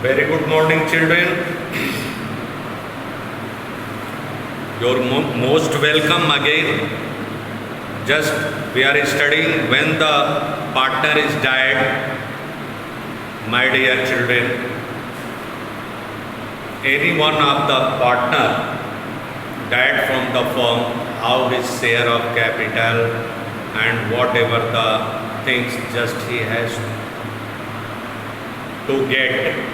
Very good morning, children. You're most welcome again. Just we are studying when the partner is died. My dear children, any one of the partner died from the firm, how his share of capital and whatever the things just he has to get.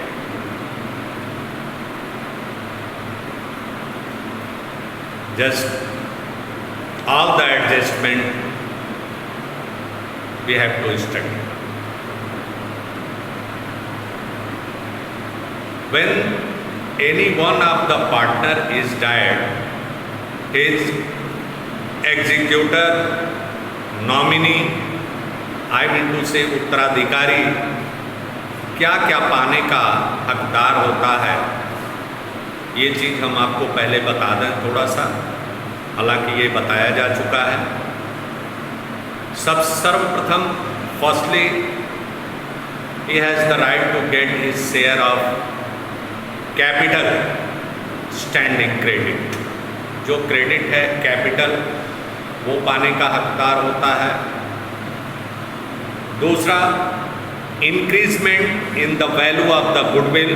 Just all the adjustment we have to study. When any one of the partner is died, his executor, nominee, I mean to say उत्तराधिकारी क्या क्या पाने का हकदार होता है, ये चीज़ हम आपको पहले बता दें थोड़ा सा, हालांकि ये बताया जा चुका है। सर्वप्रथम firstly he has the right to get his share of capital standing credit। जो क्रेडिट है कैपिटल वो पाने का हकदार होता है। दूसरा, increment in the value of the goodwill,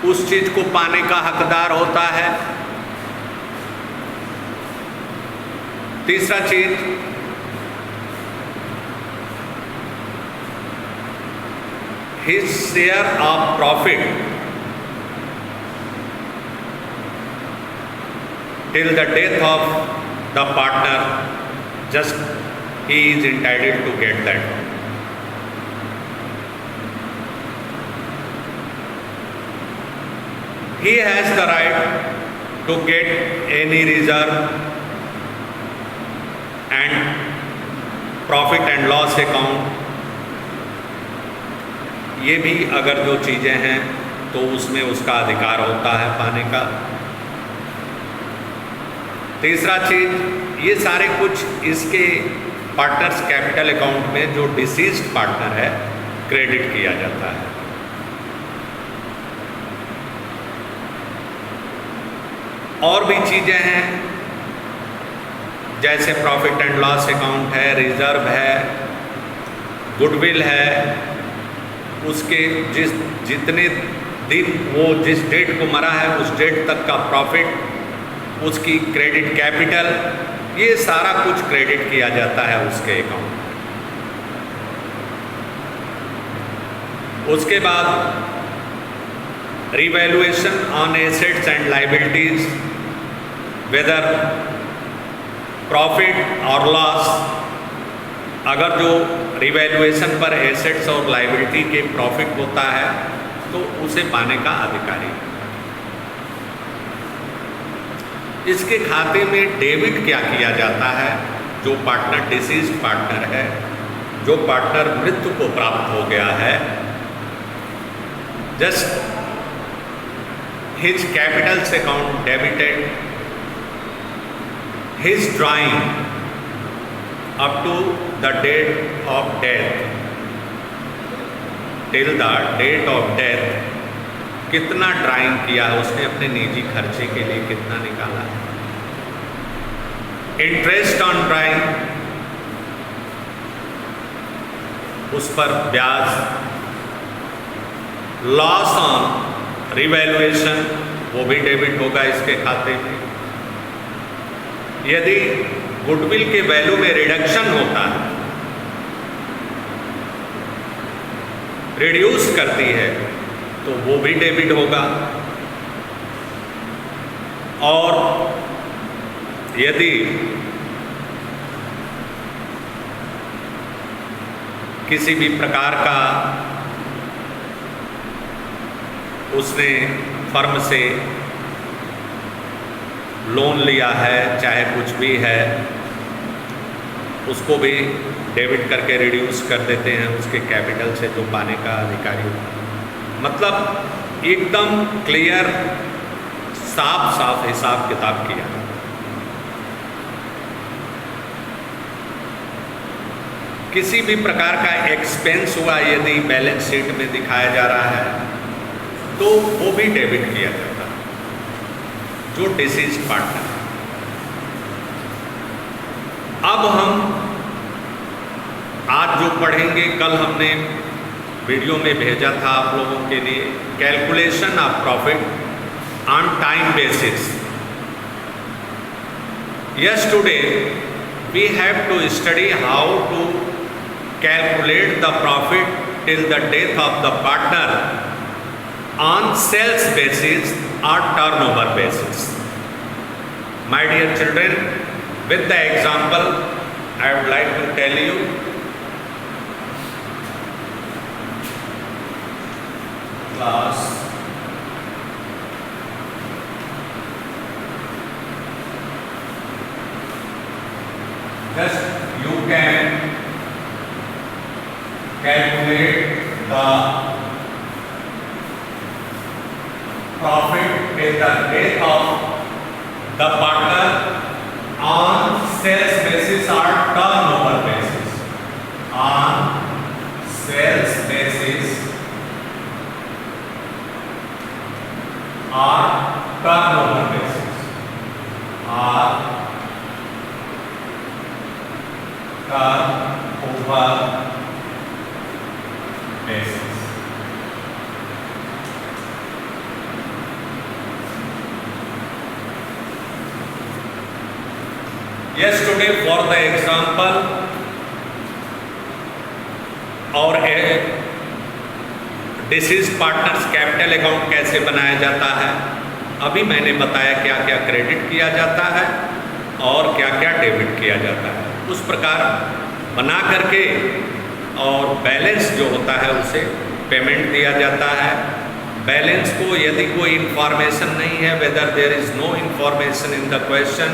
उस चीज को पाने का हकदार होता है। तीसरा चीज, his share of profit till the death of the partner, just he is entitled to get that। He has the right to get any reserve and profit and loss account, ये भी अगर जो चीज़ें हैं तो उसमें उसका अधिकार होता है पाने का। तीसरा चीज़, ये सारे कुछ इसके पार्टनर्स कैपिटल अकाउंट में जो डिसीज्ड पार्टनर है क्रेडिट किया जाता है। और भी चीज़ें हैं जैसे प्रॉफिट एंड लॉस अकाउंट है, रिजर्व है, गुडविल है, उसके जितने दिन वो जिस डेट को मरा है उस डेट तक का प्रॉफिट, उसकी क्रेडिट कैपिटल, ये सारा कुछ क्रेडिट किया जाता है उसके अकाउंट। उसके बाद revaluation on assets and liabilities, weather profit और लॉस, अगर जो रिवैल्यूएशन पर एसेट्स और लायबिलिटी के प्रॉफिट होता है तो उसे पाने का अधिकारी। इसके खाते में डेबिट क्या किया जाता है, जो पार्टनर डिसीज्ड पार्टनर है, जो पार्टनर मृत्यु को प्राप्त हो गया है, just his capitals account debited, his drawing up to the date of death, till the date of death, कितना ड्राइंग किया है उसने, अपने निजी खर्चे के लिए कितना निकाला है। इंटरेस्ट ऑन ड्राइंग, उस पर ब्याज। लॉस ऑन रिवैल्यूएशन, वो भी डेबिट होगा इसके खाते में। यदि गुडविल के वैल्यू में रिडक्शन होता है, रिड्यूस करती है, तो वो भी डेबिट होगा। और यदि किसी भी प्रकार का उसने फर्म से लोन लिया है, चाहे कुछ भी है, उसको भी डेबिट करके रिड्यूस कर देते हैं उसके कैपिटल से, जो पाने का अधिकारी होता है। मतलब एकदम क्लियर साफ साफ हिसाब किताब किया। किसी भी प्रकार का एक्सपेंस हुआ यदि बैलेंस शीट में दिखाया जा रहा है तो वो भी डेबिट किया जाता है, जो डिसीज पार्टनर। अब हम आज जो पढ़ेंगे, कल हमने वीडियो में भेजा था आप लोगों के लिए, calculation of profit on time basis. Yes, today we have to study how to calculate the profit till the death of the partner on sales basis or turnover basis. My dear children, with the example I would like to tell you. Class, just you can calculate the profit till the death of the partner on sales basis or turnover basis. On sales basis or turnover basis. Or turnover basis. Yes, today for the example और disease partners capital account कैसे बनाया जाता है, अभी मैंने बताया क्या क्या क्रेडिट किया जाता है और क्या क्या डेबिट किया जाता है। उस प्रकार बना करके और बैलेंस जो होता है उसे पेमेंट दिया जाता है। बैलेंस को यदि कोई इंफॉर्मेशन नहीं है, whether there is no information in the question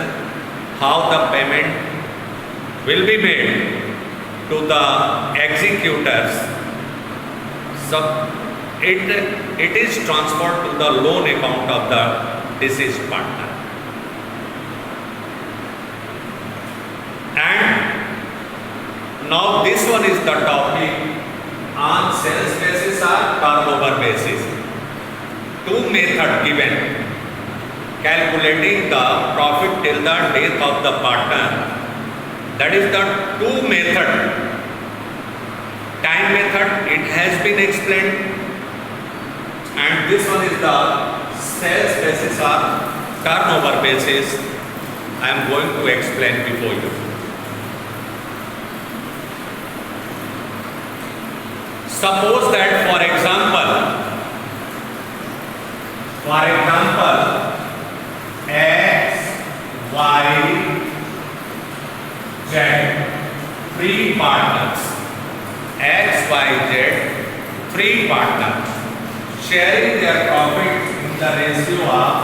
how the payment will be made to the executors, सब it is transferred to the loan account of the deceased partner. And now this one is the topic on sales basis or turnover basis. Two methods given calculating the profit till the death of the partner. That is the two method. Time method it has been explained, and this one is the sales basis or turnover basis. I am going to explain before you. Suppose that for example X, Y, Z three partners, X, Y, Z three partners sharing their profit in the ratio of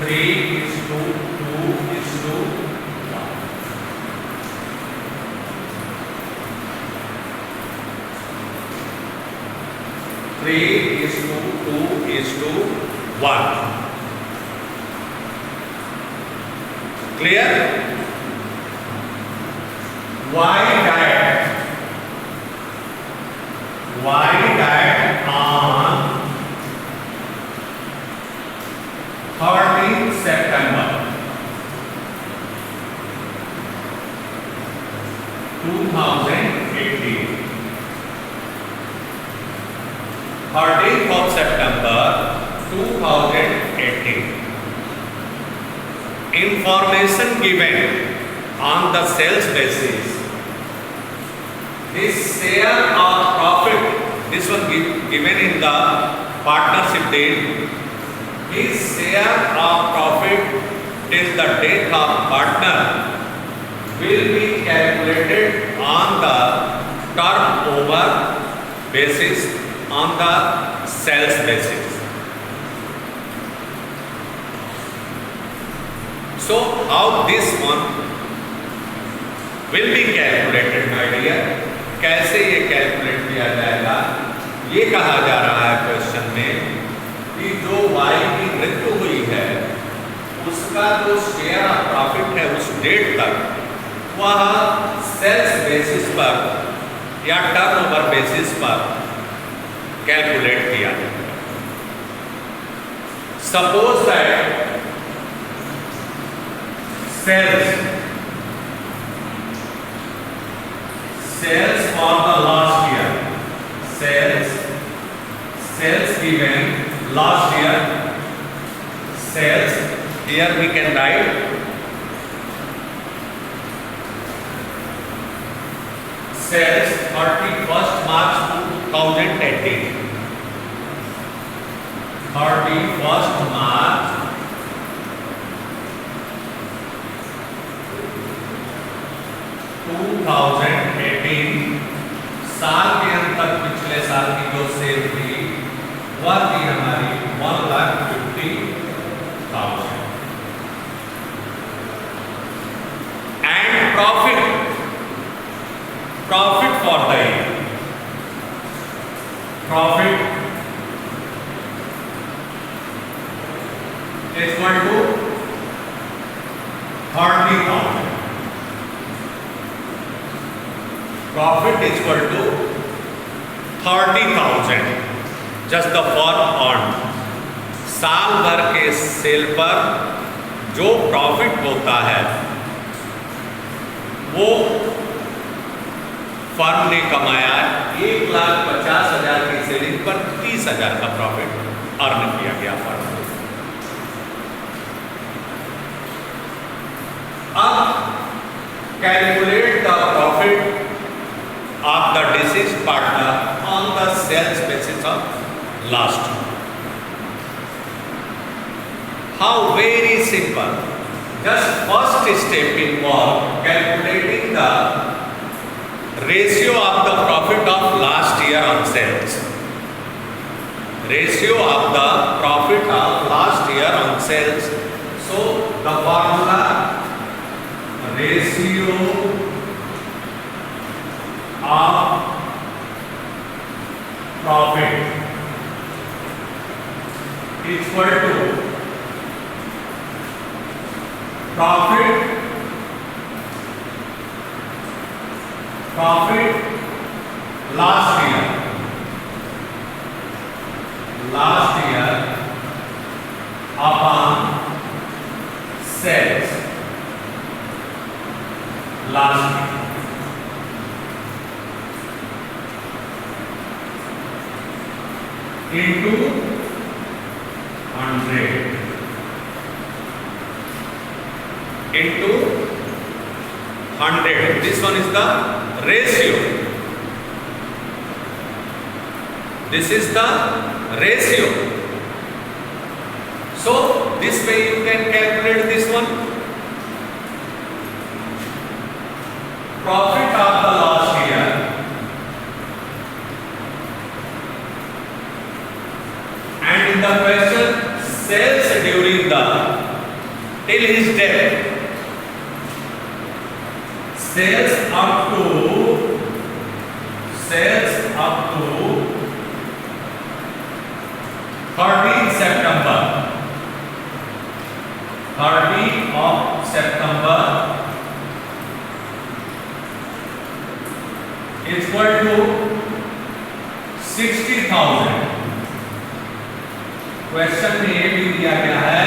3:2:1. 3:2:1. Clear? Y died on 13th September 2018. 13th of September 2018. Information given on the sales basis. This share of profit, this one given in the partnership deal, this share of profit till the death of partner will be calculated on the turnover basis, on the sales basis. So how this one will be calculated, my dear? कैसे ये calculate किया जाएगा? ये कहा जा रहा है question में कि जो Y की मृत्यु हुई है उसका जो शेयर ऑफ प्रॉफिट है उस डेट तक वह सेल्स बेसिस पर या टर्नओवर बेसिस पर कैलकुलेट किया जाएगा। Suppose that sales for the last year, sales given last year, sales, here we can write sales 31st March 2018, 31st March 2018, साल के अंत तक पिछले साल की जो सेल थी वह थी हमारी 1,50,000 and profit for the year, profit equal to 30,000, profit is equal to 30,000 just the for on। साल भर के सेल पर जो प्रॉफिट होता है वो फर्म ने कमाया 1,50,000 की सेलिंग पर 30,000 का प्रॉफिट अर्न किया गया फर्म को। अब calculate the profit of the deceased partner on the sales basis of last year। How very simple, just first step involve calculating the ratio of the profit of last year on sales, ratio of the profit of last year on sales। So the formula ratio of profit equal to profit last year upon sales last year into 100 into 100। This one is the ratio. This is the ratio. So this way you can calculate this one. Profit of the last year and in the question sales during the till his death, sales up to 30 September, 30 of September is equal to 60,000। Question में ये भी दिया गया है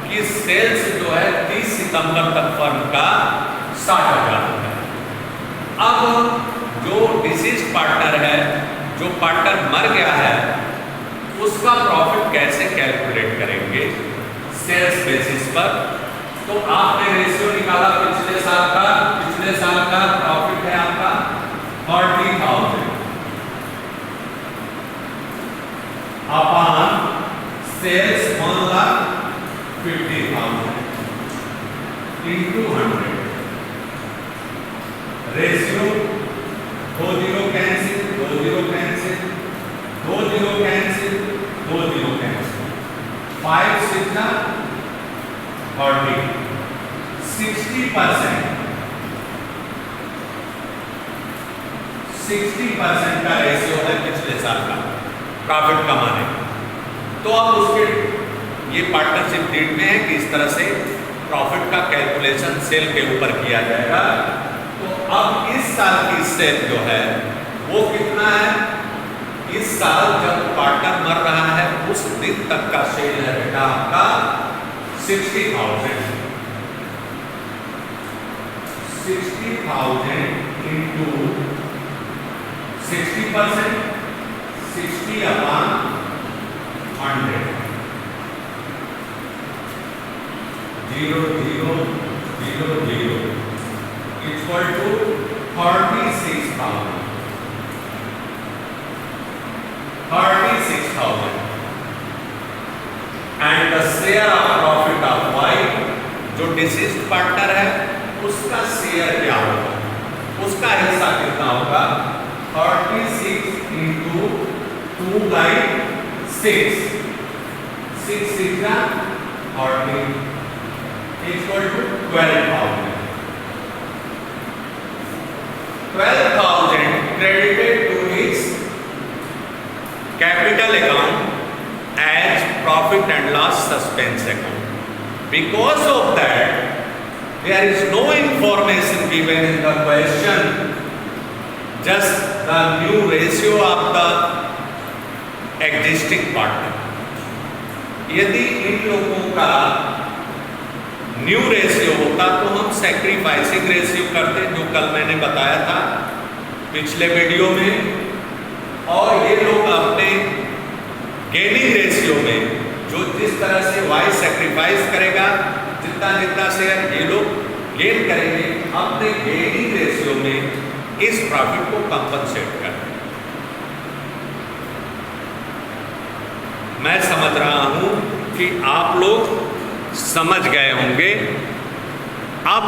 कि sales जो है 30 सितंबर तक फर्म का 60,000 है। अब जो डिसीज्ड पार्टनर है, जो पार्टनर मर गया है, उसका प्रॉफिट कैसे कैलकुलेट करेंगे सेल्स बेसिस पर। तो आपने रेशियो निकाला पिछले साल का प्रॉफिट है आपका 30,000 upon sales 1,50,000 into 100 ratio 2 0 cancel 2 0 cancel 2 0 cancel 2 0 cancel 5 6 40 60% का रेशियो है पिछले साल का प्रॉफिट कमाने का। तो अब उसके ये पार्टनरशिप डीड में है कि इस तरह से प्रॉफिट का कैलकुलेशन सेल के ऊपर किया जाएगा। तो अब इस साल की सेल जो है वो कितना है? इस साल जब पार्टनर मर रहा है उस दिन तक का सेल है बेटा आपका 60,000। 60,000 into 60%, 60/100, 0,000 equal to 36,000। 36,000 and the share of profit of Y, जो डिसीज्ड पार्टनर है उसका शेयर क्या होगा, उसका हिस्सा कितना होगा? 36 into 2/6, 6 40 equal to 12,000। 12,000 credited to his capital account as profit and loss suspense account. Because of that, there is no information given in the question, just the new ratio of the existing partner। यदि इन लोगों का new ratio होता तो हम sacrificing ratio करते, जो कल मैंने बताया था पिछले वीडियो में, और ये लोग अपने गेनिंग रेशियो में जो जिस तरह से वाई सैक्रिफाइस करेगा, जितना जितना शेयर ये लोग गेन करेंगे, अपने गेनिंग रेशियो में इस प्रॉफिट को कंपनसेट करें। मैं समझ रहा हूं कि आप लोग समझ गए होंगे। अब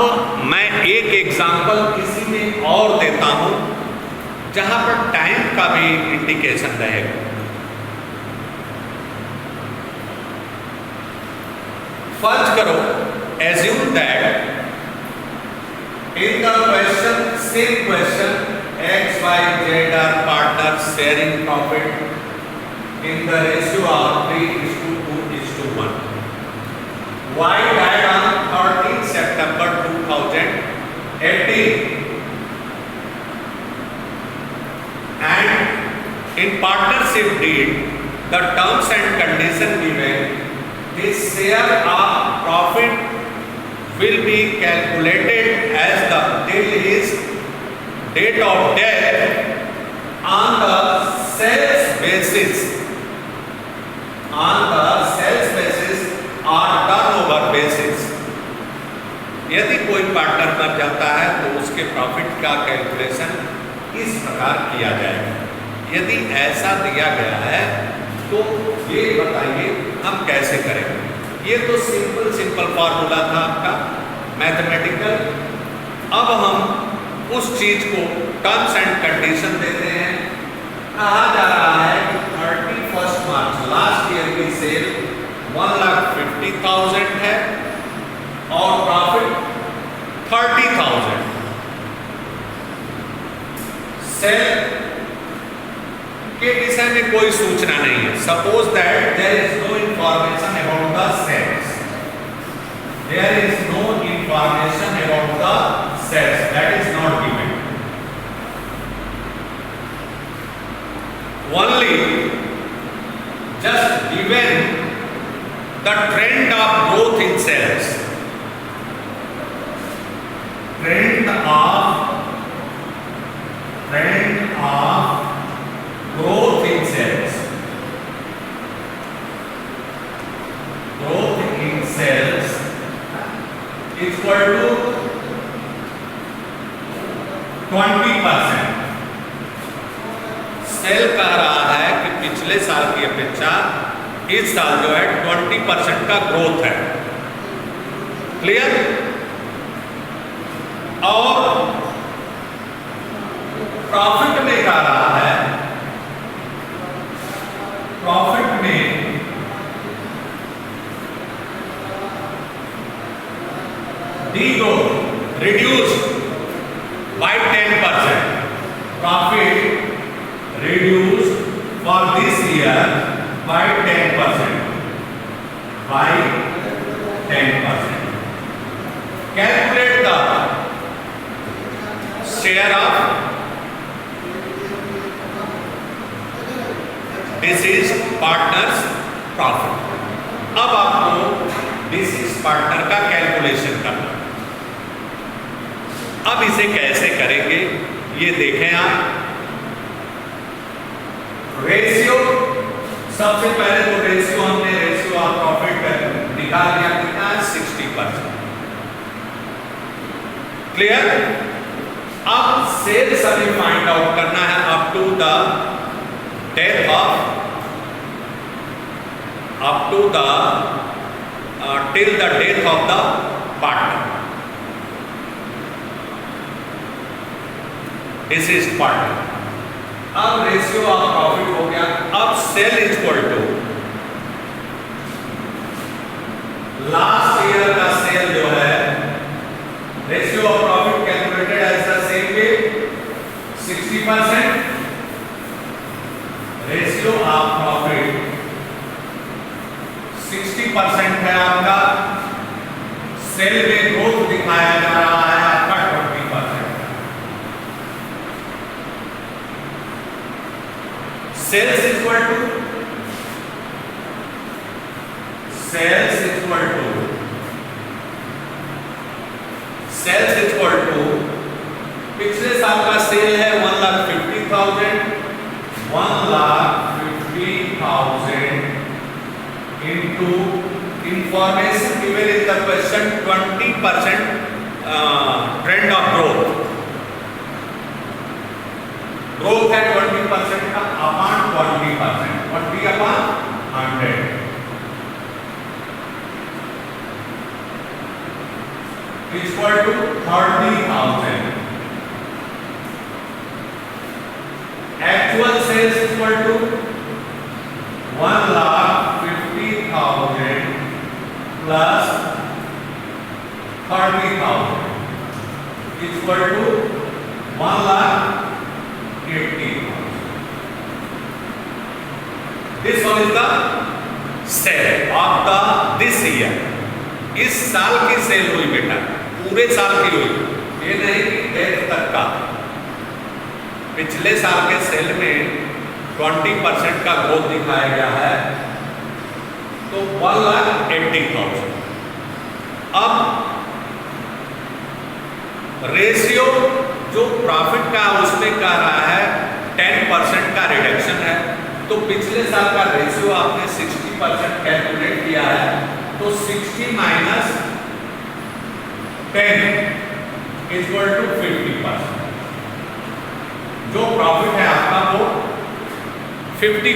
मैं एक एग्जांपल इसी में और देता हूं जहां पर टाइम का भी इंडिकेशन रहेगा। फर्ज करो, assume that in the question, same question, X, Y, Z are partners sharing profit in the ratio of 3:2:1। Y died on 13 September 2018 and in partnership deed the terms and condition given, his share of profit will be calculated as the till his date of death on the sales basis, और turnover basis. यदि कोई partner मर जाता है तो उसके profit का calculation इस प्रकार किया जाएगा। यदि ऐसा दिया गया है तो ये बताइए हम कैसे करेंगे। ये तो सिंपल फॉर्मूला था आपका मैथमेटिकल। अब हम उस चीज को टर्म्स एंड कंडीशन देते हैं। कहा जा रहा है कि 31 मार्च लास्ट ईयर की सेल 1,50,000 है और प्रॉफिट 30,000। सेल के विषय में कोई सूचना नहीं है। Suppose that there is no information about the sales, there is no information about the sales, that is not given. Only just given the trend of growth in sales, trend of growth in sales, growth in sales equal to 20%। Cell कह रहा है कि पिछले साल की अपेक्षा इस साल जो है 20% का ग्रोथ है। क्लियर? और प्रॉफिट में कह रहा है, प्रॉफिट में D growth reduced by 10%। Profit reduced for this year by 10%, by 10%. Calculate the share of this is partners profit. अब आपको दिस इज पार्टनर का कैलकुलेशन करना। अब इसे कैसे करेंगे ये देखें आप। रेशियो, सबसे पहले तो रेशियो हमने रेशियो ऑफ प्रॉफिट निकाल दिया, कितना है 60%। क्लियर। अब सेल्स हमें फाइंड आउट करना है up to the death of till the death of the partner. This is partner. अब रेशियो ऑफ प्रॉफिट हो गया। अब sale equal to last year का सेल जो है, ratio of profit calculated as the same way 60%। Ratio of profit 60% है आपका, cell में ग्रोथ दिखाया जा रहा है आपका 20%। सेल्स इक्वल टू पिछले साल का सेल है 1,50,000, 1,50,000 into information given in the question 20% trend of growth है 20% का upon 20%, 20 upon 100 equal to 30,000। Actual sales equal to 1,50,000 plus 30,000 equal to 1,80,000। This one is the sale of the this year। इस साल की cell हुई बेटा, पूरे साल की हुई, ये नहीं कि डेट तक का। पिछले साल के सेल में 20% का ग्रोथ दिखाया गया है, तो 1,80,000। अब रेशियो जो प्रॉफिट का उसमें कह रहा है 10% का रिडक्शन है, तो पिछले साल का रेशियो आपने 60% कैलकुलेट किया है, तो 60 माइनस 10 इक्वल टू 50%। जो प्रॉफिट है आपका वो 50